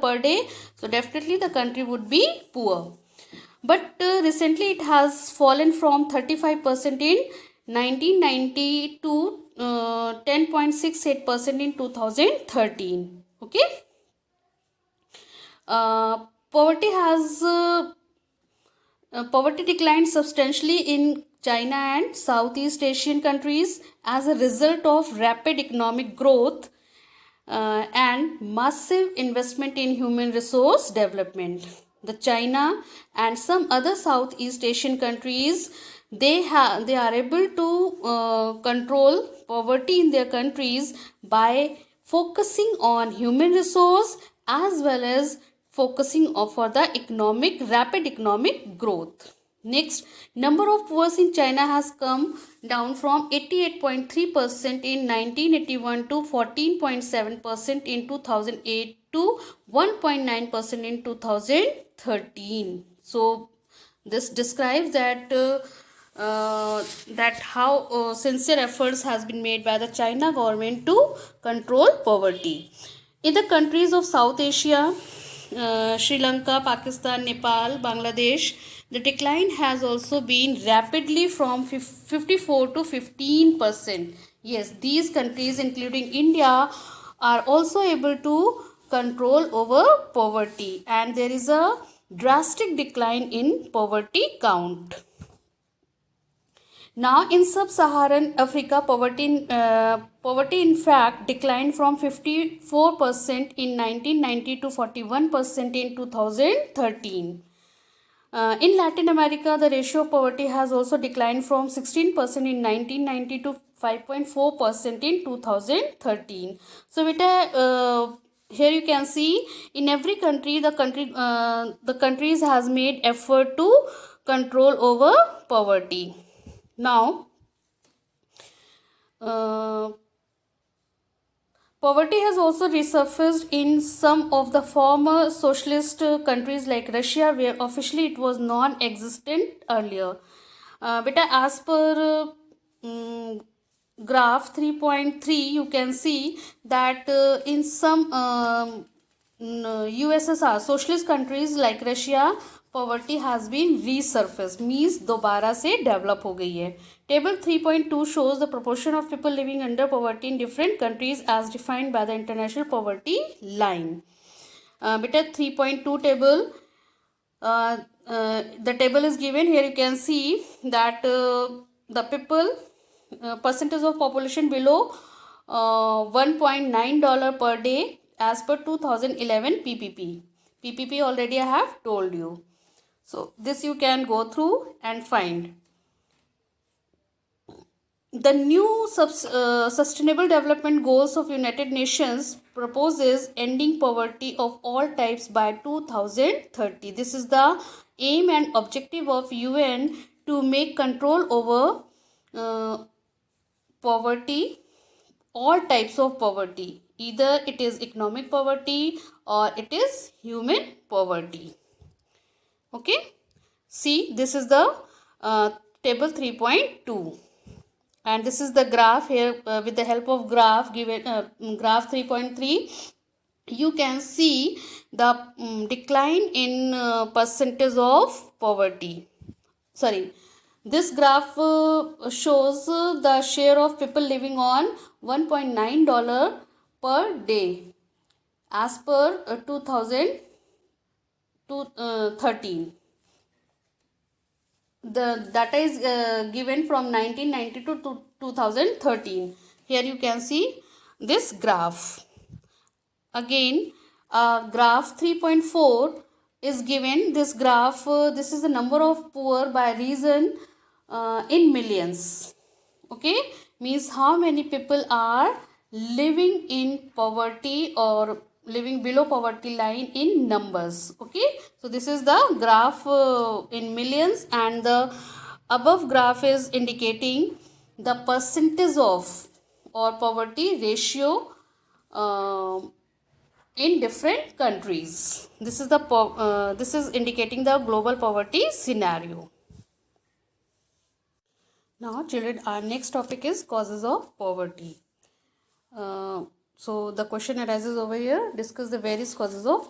per day, so definitely the country would be poor. But recently it has fallen from 35% in 1990 to 10.68% in 2013. Okay. Poverty has poverty declined substantially in China and Southeast Asian countries as a result of rapid economic growth and massive investment in human resource development. The China and some other Southeast Asian countries, they are able to control poverty in their countries by focusing on human resource as well as focusing for the rapid economic growth. Next, number of poor in China has come down from 88.3% in 1981 to 14.7% in 2008 to 1.9% in 2013. So this describes that how sincere efforts has been made by the China government to control poverty. In the countries of South Asia, Sri Lanka, Pakistan, Nepal, Bangladesh, the decline has also been rapidly from 54 to 15%. Yes, these countries including India are also able to control over poverty, and there is a drastic decline in poverty count. Now, in sub-Saharan Africa, poverty in fact declined from 54% in 1990 to 41% in 2013. In Latin America, the ratio of poverty has also declined from 16% in 1990 to 5.4% in 2013. So, here you can see in every country, the countries has made effort to control over poverty. Now, poverty has also resurfaced in some of the former socialist countries like Russia, where officially it was non-existent earlier. As per graph 3.3, you can see that in some USSR socialist countries like Russia, poverty has been resurfaced, means दोबारा से develop हो गई है. Table 3.2 shows the proportion of people living under poverty in different countries as defined by the International Poverty Line. 3.2 table, the table is given here. You can see that the people percentage of population below $1.9 per day as per 2011 PPP. PPP already I have told you. So this you can go through and find. The new Sustainable Development Goals of United Nations proposes ending poverty of all types by 2030. This is the aim and objective of UN to make control over poverty, all types of poverty. Either it is economic poverty or it is human poverty. Okay. See, this is the table 3.2. And this is the graph here with the help of graph given graph 3.3. You can see the decline in percentage of poverty. Sorry, this graph shows the share of people living on $1.9 per day as per 2013. The data is given from 1990 to 2013. Here you can see this graph. Again, graph 3.4 is given. This graph, this is the number of poor by region in millions. Okay, means how many people are living in poverty or living below poverty line in numbers. Okay, so this is the graph in millions, and the above graph is indicating the percentage of or poverty ratio in different countries. This is this is indicating the global poverty scenario. Now children, our next topic is causes of poverty. So the question arises over here, discuss the various causes of poverty.